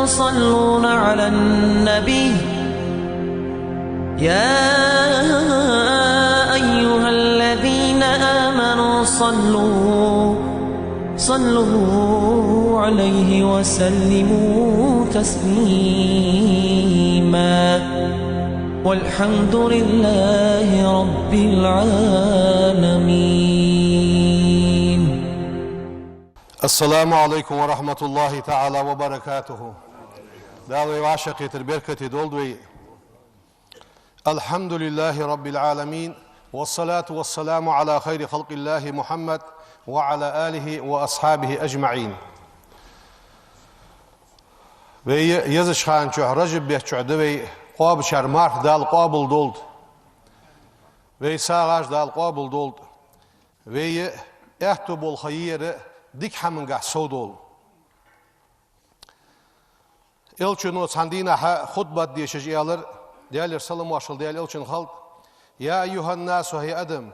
يصلون على النبي يا أيها الذين آمنوا صلوا عليه وسلموا تسليما والحمد لله رب العالمين. السلام عليكم ورحمة الله تعالى وبركاته. دعوة وعشقة البركة دولدوي. الحمد لله رب العالمين، والصلاة والسلام على خير خلق الله محمد وعلى آله وأصحابه أجمعين. يزش خان شو رجب بيحشو دوي قاب شرمارك دال قابل دولد ساغاش دال قابل دولد احتب الخير ديك حمنقع سودول إلشنو صندينا خطبة دي شجيالر ديالر سلام واشل ديال إلشن خلق يا أيها الناس وهي أدم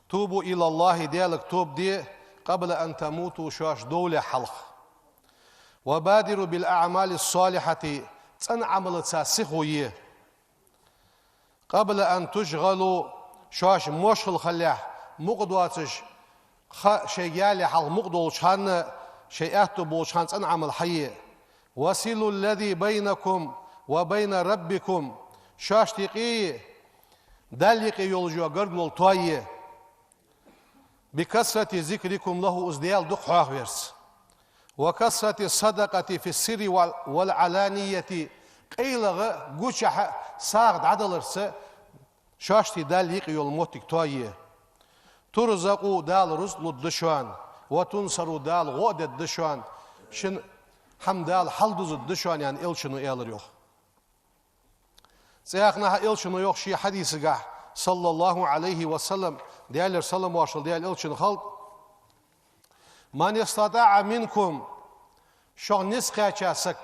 توبوا إلى الله ديالك توب دي قبل أن تموتوا شاش دولة حلق وبادروا بالأعمال الصالحة تنعمل تسخوية قبل أن تشغلوا شاش موشل خلاه مقدواتش شيالي حل مقدول شان شيئات بوشان تنعمل حي وصلوا الذي بينكم وبين ربكم شاش تقي دلقي يولجوا قردول توي بكثرة ذكركم له أزديال دق حاغيرس وكثرة الصدقة في السر والعلانية قيلغ قوشح ساغد عدلرس شاشتي دلقي يولموتك توي ترزقوا دال رزق الدشوان وتنصروا دال غود الدشوان شن حمدال حلدوز الدشوان يعني إلشنو إيالر يوخ سياقنا إلشنو يوخ شي حديث قاح صلى الله عليه وسلم ديالر سلم واشل ديال إلشن خلق من يستطاع منكم شو نسقى شاسك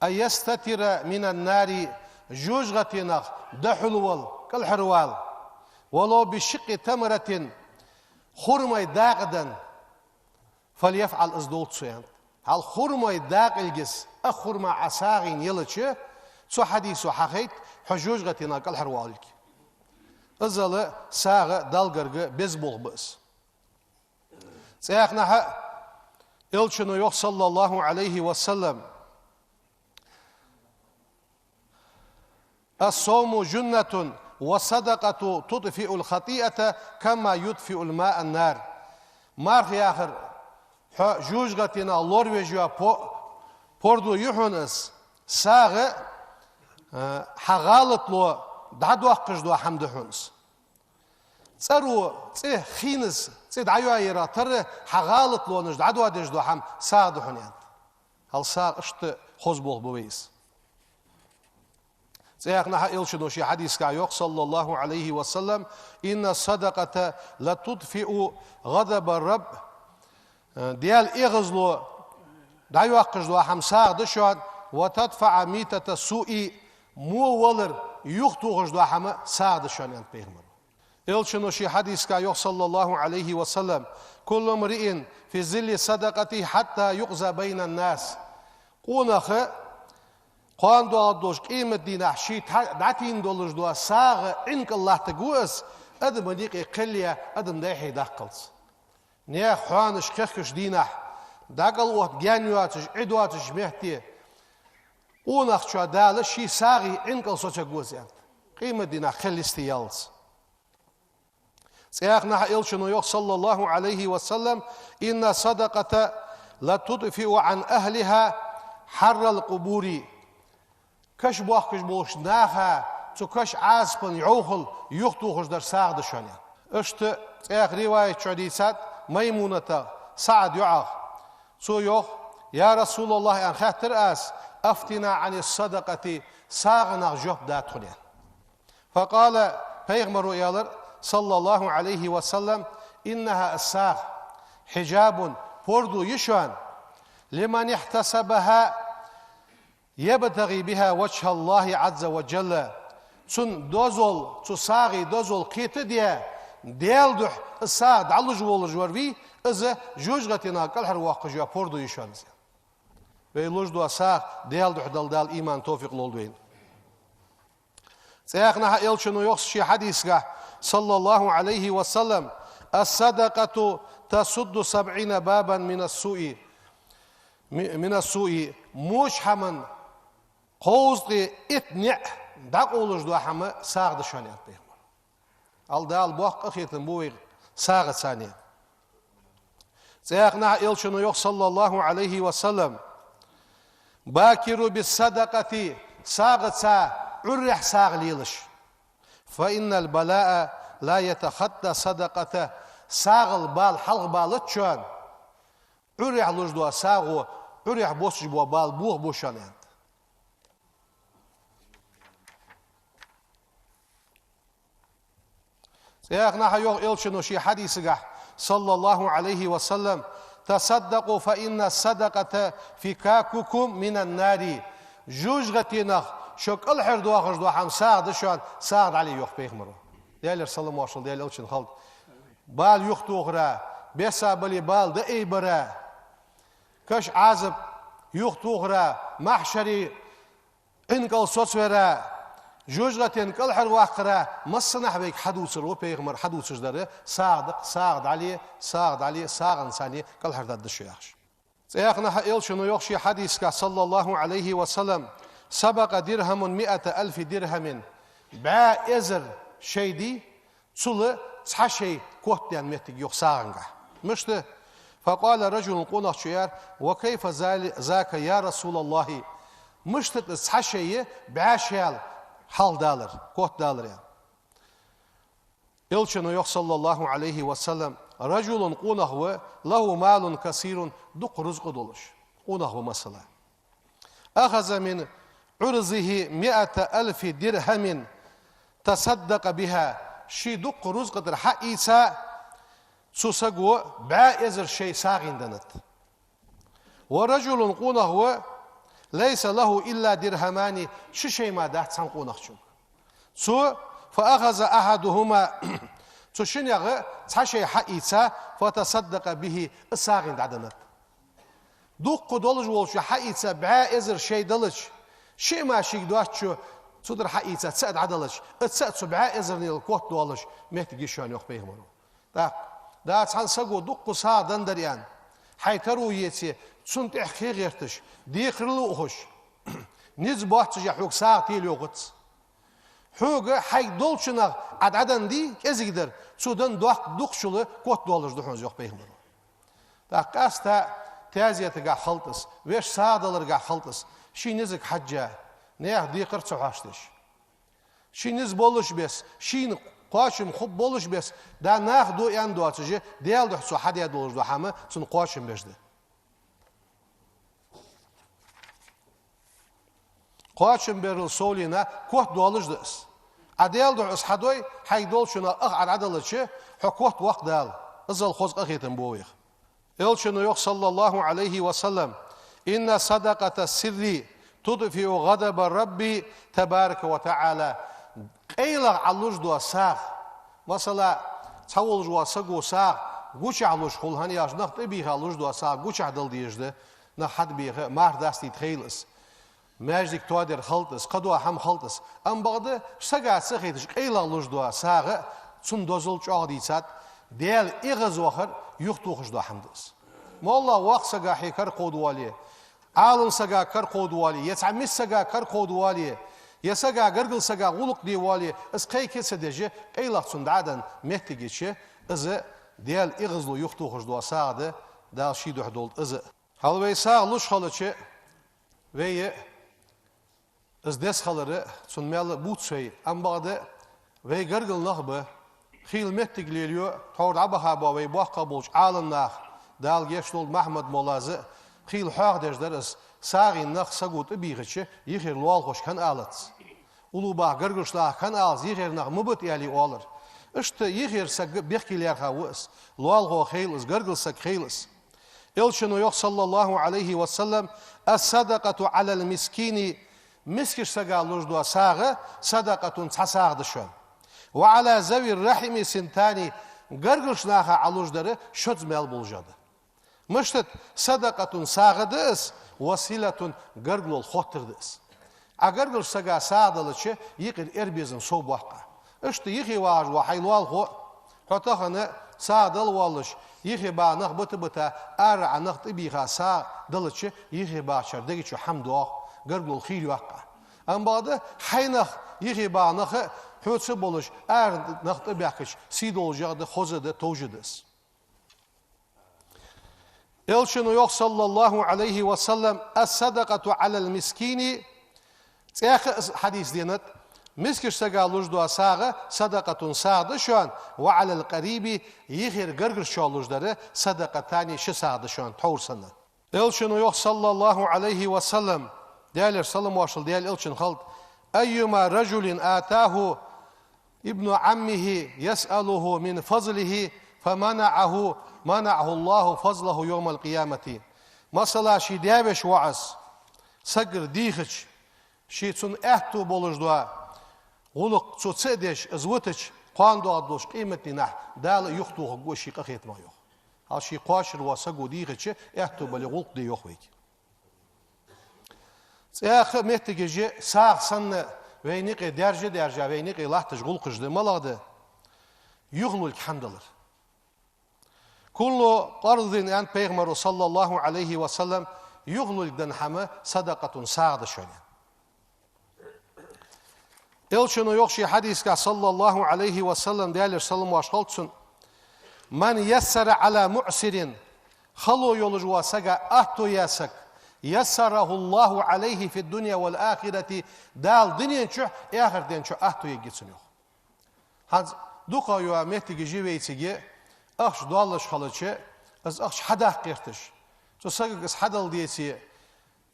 أن يستتر من النار جوجغتنا دحلوال كالحروال ولو بشق تمرة خرمي داقدا فليفعل ازدولت سيان هل خرمي داق الجس أخرم عساغين يلتش سو حديث حقيت حجوج غتنا كالحروالك ازل ساغ دالغرغ بيزبول بس سياقنا إلشنو يوخ صلى الله عليه وسلم الصوم جنة والصدقة تطفئ الخطيئة كما يطفئ الماء النار مارخ آخر جوجغتنا لورويجيا بوردو يحونس ساغ حغالت لو دعدو أقجدو حمد حونس تسرو تسه خينس تسه دعيو ايرا تر حغالت لو نج دعدو أدجدو حم ساغ حونيان هل ساغ اشت خوزبوغ بويس سياقنا إلشنو شي حديث كايوخ صلى الله عليه وسلم إن الصدقة لا تطفئ غضب الرب ديال إغزلو دايو أقجلو أحم ساق دشوان وتدفع ميتة السوء مو ولر يختو غجلو أحم ساق دشوان يعني بيغمر إلشنو شي حديث كايوخ صلى الله عليه وسلم كل امرئ في ظل صدقته حتى يقضى بين الناس قونخ قاندو عدوش قيمة دينا شي دعتين دولار دوا ساغ إنك الله تقوس أدم ديك قليا أدم دايحي داقلس نيا خوانش كخش دينا داقل وقت جانيواتش عدواتش مهتي ونخ شو دال شي ساغي إنك الصوت قوس يعني قيمة دينا خلستي يالس سياقنا إلشنو يوخ صلى الله عليه وسلم إن صدقة لا تطفئ عن أهلها حر القبور كش بوش ناخا تو كش عازبن يعوخل يختو خش در ساغ دشانيا اشت تياخ رواية حديثات ميمونة سعد يعاخ سو يوخ يا رسول الله أن خاطر أس أفتنا عن الصدقة ساغنا جوب داتخليا فقال پیغمبر يالر صلى الله عليه وسلم إنها الساغ حجاب بردو يشوان لمن احتسبها يبتغي بها وجه الله عز وجل سن دوزول تساغي دوزول قيت ديا ديالدح الساعد على جوال جوارفي إذا جوجغتنا كل هر واقع جوا بوردو يشانز ve lujdu sağ del duhdal iman tawfiqli olduyn. Sayaqna elçinu yox şi hadisga sallallahu aleyhi ve sellem as-sadaqatu tasuddu 70 baban min as-su'i mushhaman qawzdi itni daq olujdu hamı sağdı şöniyat beyman. Al boq qitin bu sağıt saniye. Sayaqna elçinu yox sallallahu aleyhi ve sellem bakiru bis sadaqati sağıt sa urrih sağlıyılış. Fa innal balaa la yetahatta sadaqata sağıl bal halq balı çön. Urrih lujdu sağu urrih bosuj bu bal buğ boşanıyat. Sayaqna yox elçinu şi hadisiga sallallahu aleyhi ve sellem tasaddaqu fa inna sadaqata fikakukum minan nari jujgatinah şok alhirdu axırdu ham sağdı şu an sağd ali yox peyğmero deyler sallallahu aleyhi deyler elçin xalq bal yox tuğra besabali bal da eybara kaş azib yox tuğra mahşeri inkal sotsvera jujgatin kalhir waqra masnah bek hadusur o peyğmer hadusuzları sağd ali sağın sani kalhirda dışı yaxşı. Sayaqna elçinu yox şi hadiska sallallahu aleyhi ve sellem sabaqa dirhamun 100,000 dirhamin ba ezir şeydi çulu çaşey kohtiyan metik yox sağınga. Mıştı faqala rajulun qonaqçıyar ve kayfa zaka ya Resulallah mıştı çaşeyi ba şel haldalar, kohdalar ya. Elçinu yox sallallahu aleyhi ve sellem rajulun qonaqı lahu malun kasirun duq rızqı doluş. Qonaqı mesela. Ahaza min urzihi 100,000 dirhamin tasaddaqa biha şi duq rızqıdır ha isa susagu ba ezir şey sağindanat. Ve rajulun qonaqı leysa lahu illa dirhamani şu şey ma da san qonaqçun. Su fa ahaza ahaduhuma su şinyağı çaşey ha isa fa tasaddaqa bihi sağindanat. Duq doluş olşu ha isa ba ezir şey dalıç. Şey ma şey duaçu sudur ha isa sad adalış. Etsat su ba ezirnil kot doluş mehtigi şön yox peyğmero. Da san sagu duq sağdan daryan. Haytaru yeti sunt ihqiq yertiş. Diqrlı uhuş. Niz bahçıca huk sağ değil yoğut. Huga hay dolçuna adadan di kezigidir. Sudan duqşulu kot dolur duhunuz yox peyğmero. Da qasta taziyetiga xaltız ve sağdalarga xaltız. Şinizik hacca ne diqir çoğaştış. Şiniz boluş bes, şin qaşım xub boluş bes. Da naxdu yan duaçıcı deyal duhsu hadiya dolur duhamı sun qaşım besdi. Qaşım beril solina kot dolujdas. Adel duhus hadoy haydol şuna adalıçı hukut vaqt dal. Izal xoz aqitin boyıq. Elçinu yox sallallahu aleyhi ve sellem inna sadaqata sirri tudfi'u ghadaba rabbi tebareke ve teala qeyla alujdu sağ mesela çavulju sagu sağ guç aluj xulhani yaşnaq tabi alujdu sağ guç adıl diyirdi na hadbi mardasti treilis majdik toader haltız qadu ham haltız am bagdı saga sıxetiş qeyla alujdu sağ sun dozul çoğdisat del iğaz vaqır yuxtuqujdu hamdız molla vaq saga hikar qodwali alın saga kar qodwali yet'amis saga kar qodwali yasaga gargıl saga guluq diwali is qey kesedeji qeylaqsun dadan mehtigiçi izı del iğazlu yuxtuqujdu sağdı da şidu dold izı halvey sağ luş halıçı ve izdes haları sunmalı butsey am bagdı ve gargıl nahbı xilmettik leliyor tawr abaha ve baqqa bulç alınlah dal geçdol Mahmud Molazı xil haq dejderiz sağin naq sagut biğiçi yixir lol xoşkan alat uluba gargışla kan az yixir naq mubut yali olur işte yixir sag bekiler xavus lol xo xeylis gargılsak xeylis elçinu yox sallallahu aleyhi ve sellem as-sadaqatu alal miskini miskiş saga lujdu sağı sadaqatun tasağdı şön ve ala zavir rahimi sintani gargışnaha alujları şötzmel buljadı. Müştet sadakatun sağıdız, vasilatun gırgıl xottırdız. Agargıl saga sağdalıçı yıkır erbezin sobakka. İşte yıkı var ve haylual ho. Hotahanı sağdal valış. Yıkı bağnaq bıtı bıta ar anaq tıbiha sağdalıçı yıkı bağçardı geçiyor hamdu gırgıl xil vakka. Ambadı haynaq yıkı bağnaqı hötse boluş ar naqtı bakış sid olacağı xozadı tavjıdız. Elçinu yok sallallahu aleyhi ve sellem es-sadaqatu alel miskini hadis diyenet miskir saga lujdu sağı sadaqatun sağdı şu an ve alel qaribi yihir gırgır şolujları sadaqatani şu sağdı şu an tavırsanı. Elçinu yok sallallahu aleyhi ve sellem değerler salam vaşıl değerli elçin halt eyyuma raculin atahu ibnu ammihi yes'aluhu min fazlihi فمنعه الله فضله يوم القيامة. Mesela şi deveş vaaz sagır dihiç şi çun ehtu bolujdu uluk çu çedeş azvıtıç qandu adoş kıymetli nah dal yuxtu goşi qaqetma yok. Hal şi qaşir va sagu dihiç ehtu bali uluk di yok vek. Seyah mehtege sağ sanne ve niqe derce ve niqe lahtış ulqıjdı malaqdı yuğlul hamdalır. Kullu qarzin en Peygamber sallallahu aleyhi ve sellem yuğlul denhamı sadakatun sağdı şöyle. Elçinu yok şey hadiska sallallahu aleyhi ve sellem değerler salam vaşhaltsun. Men yessere ala mu'sirin halu yolu ve saga ahtu yasak yessarahullahu aleyhi fid dünya vel ahireti dal dünyen çu ahireten çu ahtuya gitsin yok. Hans duqa yo mehtigi jiveytigi أخش دوالش خالتشة از أخش حدا قيرتش تو سجق از حدا الديسي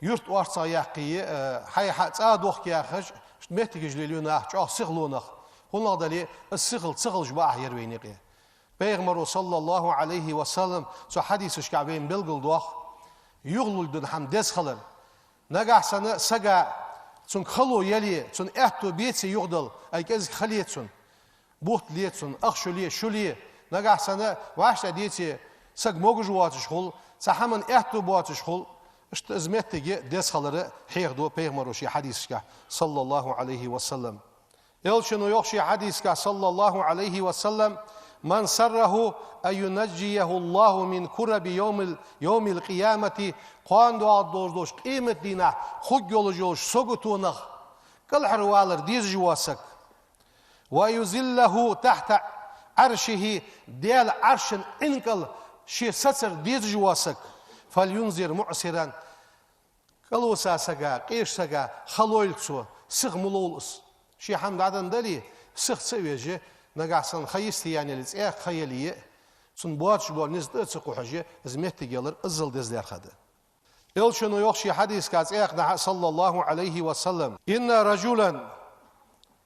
يرت وارصا يحكي حي حت أدوخ ياخش مهتجج ليلونا أخش سغلونخ هون قدلي السغل جباه يروينيقي بيغمر صلى الله عليه وسلم سو حديثش كعبين بلغل دوخ يغلل دون حم دز خلر نجح سنة سجع سن خلو يلي سن أهتو بيتسي يغدل أي كز خليت سن بوت ليت سن أخشو ليه شو ليه نجح سنة وعشرة ديتي سج موجود واتش خل سحمن احتو واتش خل اشت ازمت تجي دس خلره حيردو بيغمرو شي حديث كا صلى الله عليه وسلم يلشنو يخشي حديث كا صلى الله عليه وسلم من سره أن ينجيه الله من كرب يوم القيامة قاندو عدوش قيمة دينا خد يولجوش سوغتونخ كل حروالر ديز جواسك ويزله تحت عرشه ديال عرشن انقل شي سسر ديز جواسك فلينذر معسرا قالوا ساسقا قيش سقا خلويلسو سغ ملولس شي حمد عدن دلي سغ سويجي نقعسن خيستي يعني لسياق خيالية سن بواتش بور نزد اتسقو حجي زميتي جالر ازل دزلير خده يلشنو يخشي حديث كاز ايقنا صلى الله عليه وسلم إن رجلا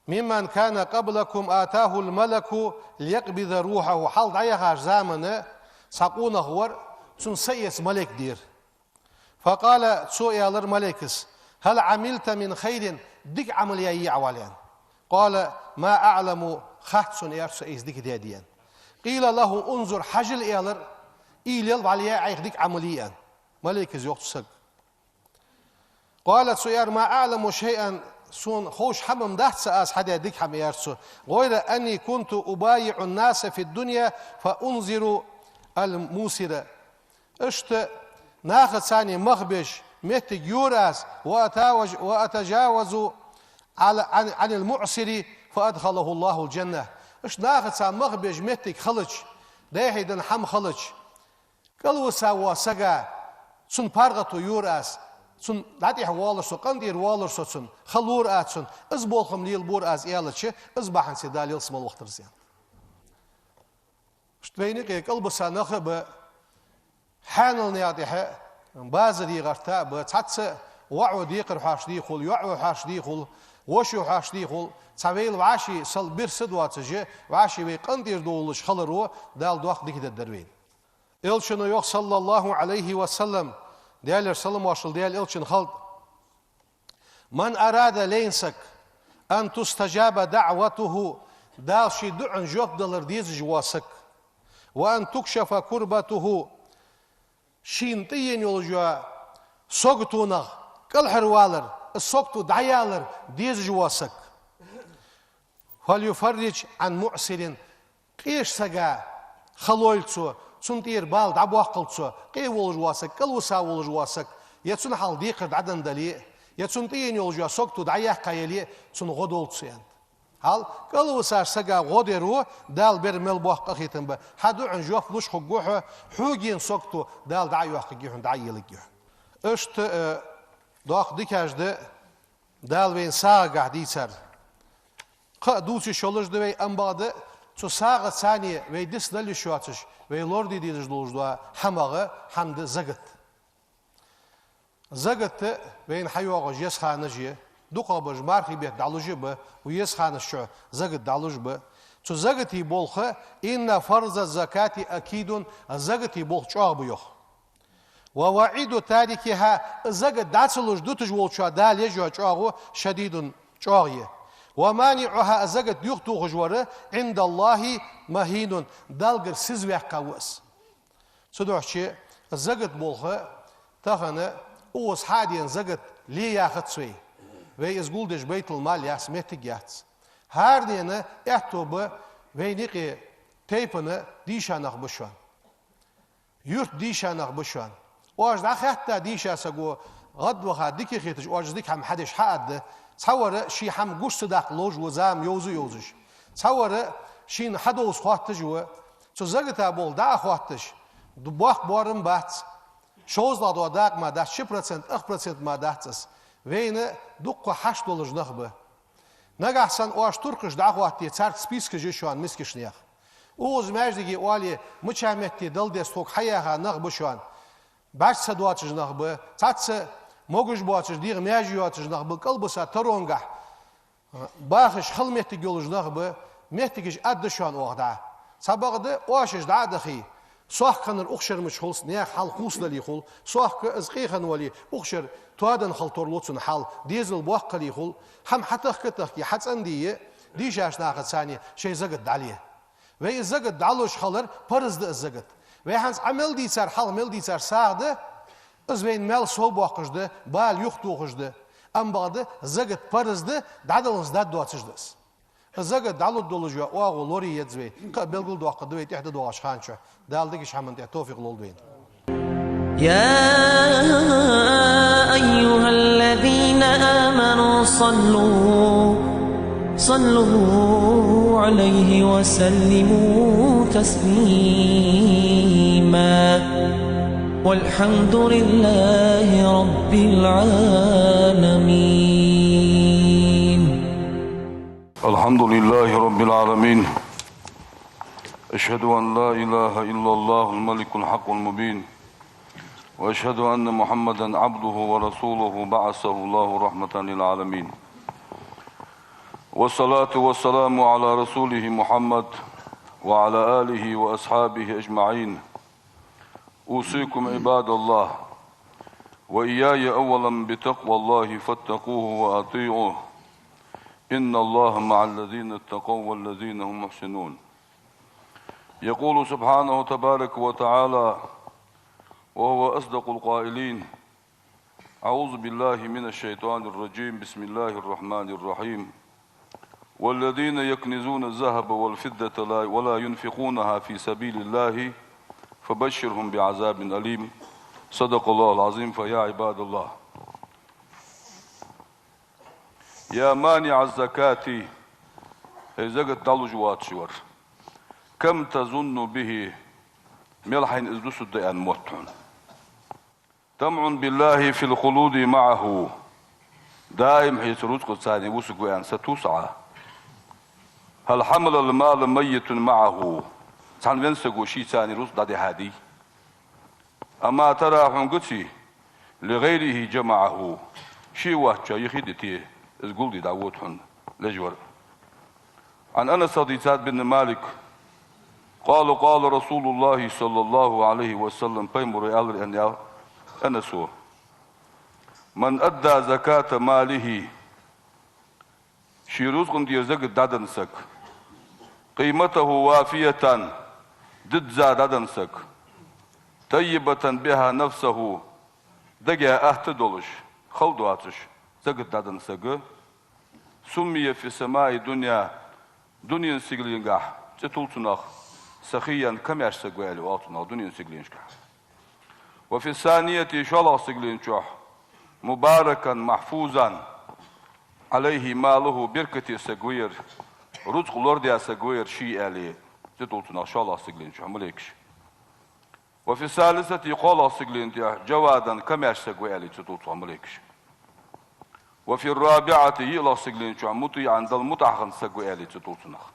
ممن كان قبلكم آتاه الملك ليقبض روحه حال دعيها زامنه ساقونه هور سن سيس ملك دير فقال سؤال ملكس هل عملت من خير ديك عملية عواليان قال ما أعلم خحت سن يرس إيز ديك ديان قيل له انظر حجل إيالر إيليل عليا عيق ديك عمليا ملكس يقتصق قالت سؤال ما أعلم شيئا سون خوش حمم ده سأس حدا ديك حم يرسو غير أني كنت أبايع الناس في الدنيا فأنذر الموسرة اشت ناخذ ثاني مخبش مت يوراس وأتجاوز عن المعسر فأدخله الله الجنة اش ناخذ ثاني مخبش مت خلج داهيدن حم خلج قالوا سوا سجا سن بارغتو يوراس سن لاتي حوالرسو قندير والرسو سن خلور اتسن از بولخم ليل بور از ايالچه از باحن سداليل سمال وقت رزيان شتبيني قلب سنخب حانل نيادها بازر يغرتا بتاتس وعو ديقر حاش ديخول يعو حاش ديخول وشو حاش ديخول تسويل واشي سل بير سدواتجه واشي بي قندير دولش خلرو دال دوق ديك دروين الشنو يخ صلى الله عليه وسلم değerler salam vaşıl değerli elçin halk man arada leynsek an tustajaba da'vatuhu dal şi du'un jokdalar diz jwasak ve an tukşafa kurbatuhu شين تين يولجوا سوقتونا كل حروالر السوقتو دعيالر ديز جواسك فليفرج عن معسر قيش سجا خلويلتسو سنتير بالد عبواقلتسو قي ولجواسك كل وسا ولجواسك يتسن حال ديقر عدن دلي يتسن تين يولجوا سوقتو دعيا قايلي سن غدولتسو يعني هل كل وسا سجا غديرو دال بير ملبوق قخيتن به حدو عن جوف لوش خجوحه حوجين سوقتو دال دعيو حقيهم دعيلجيهم اشت داخ ديكاجده دال وين ساقع ديسر دوتي شولج دوي امباده تو ساقه ثانيه وي ديس دل شواتش وي لوردي ديز دولجدا حماغه حمد زغت وين حيوغ جيس خانجي دوقه بج مارخي بيت دالوجي به ويس خانش زغت دالوج به تو زغتي بولخه ان فرض الزكاه اكيد زغتي بولخ چاغ بيوخ ووعيد تاركها زغت داتلوج دوتج ولچا دال يجو چاغو شديد چاغيه ومانعها زغت يختو غجوره عند الله مهين دالغر سيز ويقاوس سدوحشي زغت بولخه تخنه اوس حادين زغت لي ياخد سوي وي ازغولدش بيت المال ياس متيجاتس هر دينه احتوبه وي نيقي تيبنه ديشانخ بشوان يرت ديشانخ بشوان واج دا حتى ديشا سغو غد وخا ديكي خيتش واج ديك هم حدش حد تصور شي هم غوش صدق لوج وزام يوزش تصور شين حدوس خاطج و تو زغتا بول دا خاطش دباخ بارم بات شوزلا دو داق ما دا 10% 8% ما داتس وين دقه 8 دولار نخبه نگاحسن واش تركش دا خاطي царь списка جشوان مسكشنيخ اوز ماجدگي والي مچامتي دل دستوك حياها نخبه شوان باش سدواتش نخبه цац موجش بواتش دير ماجيواتش نخبه قلبسا ترونگا باخش خلمتي جولج نخبه مهتگش اد شوان اوغدا سبقده واشش دا دخي صح كان الأخشر مش خلص نيا حال خوص للي خل صح كأزقيخن ولي أخشر توادن خلطور لوتسن حال ديزل بوق لي خل هم حتى كتخي حتى عندي دي جاش ناخد ثانية شيء زقت عليه وي زقت دالوش خلر برز ده زقت وي هنس عمل دي صار حال مل دي صار ساعده از وين مال سو بوقش ده بال يختوقش ده ام بعد زقت برز ده دادلز داد دواتش دس زغت دالو دولجو او لوري يزوي قبل دوق دويت احد دوغاش خانشه دالديش حمد توفيق لولدين يا أيها الذين آمنوا صلوا عليه وسلموا تسليما والحمد لله رب العالمين. الحمد لله رب العالمين. أشهد أن لا إله إلا الله الملك الحق المبين وأشهد أن محمدا عبده ورسوله بعثه الله رحمة للعالمين والصلاة والسلام على رسوله محمد وعلى آله وأصحابه أجمعين. أوصيكم عباد الله وإياي أولا بتقوى الله فاتقوه وأطيعوه إن الله مع الذين اتقوا والذين هم محسنون. يقول سبحانه تبارك وتعالى وهو أصدق القائلين: أعوذ بالله من الشيطان الرجيم بسم الله الرحمن الرحيم والذين يكنزون الذهب والفضة ولا ينفقونها في سبيل الله فبشرهم بعذاب أليم. صدق الله العظيم. فيا عباد الله يا مانع الزكاة زكاة دالوجوات شور كم تظن به ملحين ازدوس الديان موتون تمع بالله في الخلود معه دائم حيث رزق ثاني وسقوان ستوسعى هل حمل المال ميت معه سان وينسقو شي ثاني رزق دادي هادي أما ترى حنقتي لغيره جمعه شي وحشا يخيدتي ازقول دي داوود حن لجور. عن أنس رضي بن مالك قال قال رسول الله صلى الله عليه وسلم بيمر أن أنسو من أدى زكاة ماله شي رزق دي زكاة دادنسك قيمته وافية ضد زادنسك طيبة بها نفسه دقيا أهتدولش خلدو أتش زقت دادن سقو سمي في سماء دنيا سيقلينقاح تتولتناخ سخيا كم يرسقوالي واتنا دنيا سيقلينشكاح وفي الثانية شالا سيقلينشوح مباركا محفوظا عليه ماله بركة سقوير رزق لورديا سقوير شيء عليه تتولتناخ شالا سيقلينشوح مليكش وفي الثالثة قال سيقلينتيا جوادا كم يرسقوالي تتولتناخ مليكش وفي الرابعة يلا سيقلينشوح مطيعا دل متعخن سقوالي تتولتناخ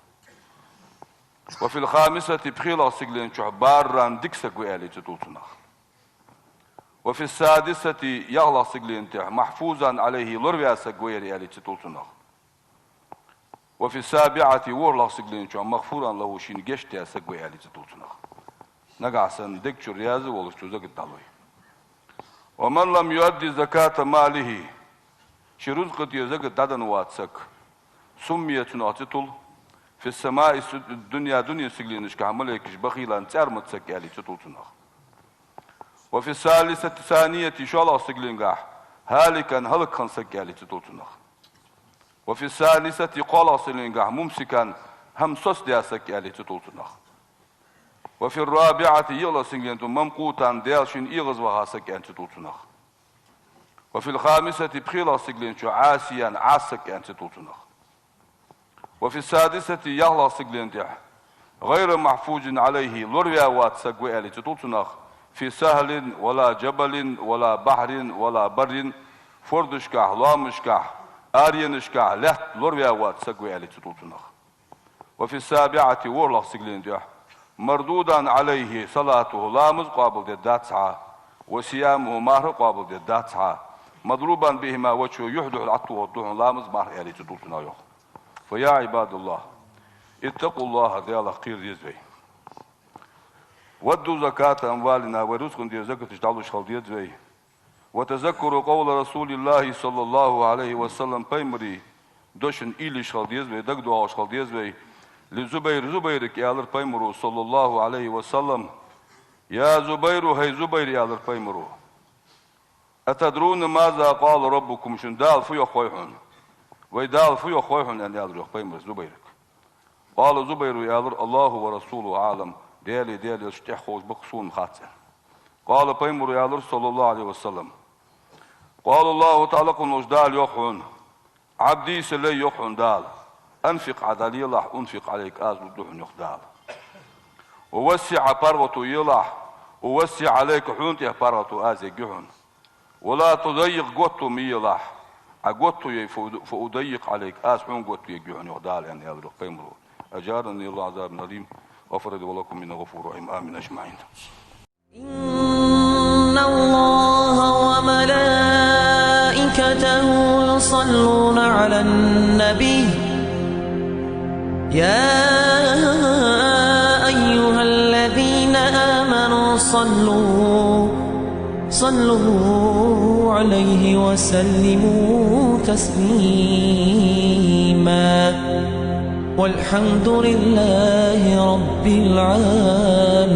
وفي الخامسة بخيلا سيقلينشوح باران ديك سقوالي تتولتناخ وفي السادسة يغلا سيقلينتيا محفوظا عليه لوريا سقوالي آلي تتولتناخ وفي السابعة ورلا سيقلينشوح مغفورا له شين جشتيا سقوالي تتولتناخ نقعسن ديكشو رياضي ولشتو زق الدالوي ومن لم يؤدي زكاة ماله شرزقت يزق دادن واتسك سمية ناتطل في السماء دنيا سيقلينش كعمليكش بخيلا تعرمت سكالي تطولتناخ وفي الثالثة ثانية شالا سيقلينقاح هالكا هلكا سكالي تطولتناخ وفي الثالثة قالا سيقلينقاح ممسكا هم سوسديا سكالي تطولتناخ وفي الرابعة يلا سيقلينتو ممقوتا ديالشين إيغز وها سكالي تطولتناخ وفي الخامسة بخيلا سيقلينشو عاسيا عاسك أن تطولتناخ وفي السادسة يغلا سيقلينتيح غير محفوظ عليه لوريا وات سقوي آلي تطولتناخ في سهل ولا جبل ولا بحر ولا بر فردشكاح لامشكاح آرينشكاح لحت لوريا وات سقوي آلي تطولتناخ وفي السابعة ورلا سيقلينتيح مردودا عليه صلاته لامز قابل دي داتسعة وصيامه مهر قابل دي داتسعة مضروبا بهما وجهه يحدث العطو والضوء لامز مهر آلي تطولتنا يوخ فيا عباد الله اتقوا الله ديال خير يزوي ودوا زكاة أموالنا ورزق دي زكاة تجعلوا شخل يزوي وتذكروا قول رسول الله صلى الله عليه وسلم بيمري دوشن إلي شخل يزوي دقدوا شخل يزوي لزبيرك يالر بيمرو صلى الله عليه وسلم يا زبير هي زبير يالر بيمرو أتدرون ماذا قال ربكم شندال فيو خويحون ويدال فيو خويحون أن يالر بيمر زبيرك قال زبير يالر الله ورسوله عالم ديالي اشتح خوش بقصون خاتن قال بيمر يالر صلى الله عليه وسلم قال الله تعالى قل دال يخون عبدي سلي يخون دال أنفق عدالي الله أنفق عليك آزل دحن يخدال ووسع برغة يلح ووسع عليك حونتي برغة آزي جحن ولا تضيق قوتو ميلح أقوتو فأضيق عليك آز حون قوتو يجحن يخدال يعني هذا قيمرو أجارني الله عذاب نليم غفر لي ولكم من غفور رحيم آمين أجمعين إن الله وملائكته يصلون على النبي يا أيها الذين آمنوا صلوا عليه وسلموا تسليما والحمد لله رب العالمين.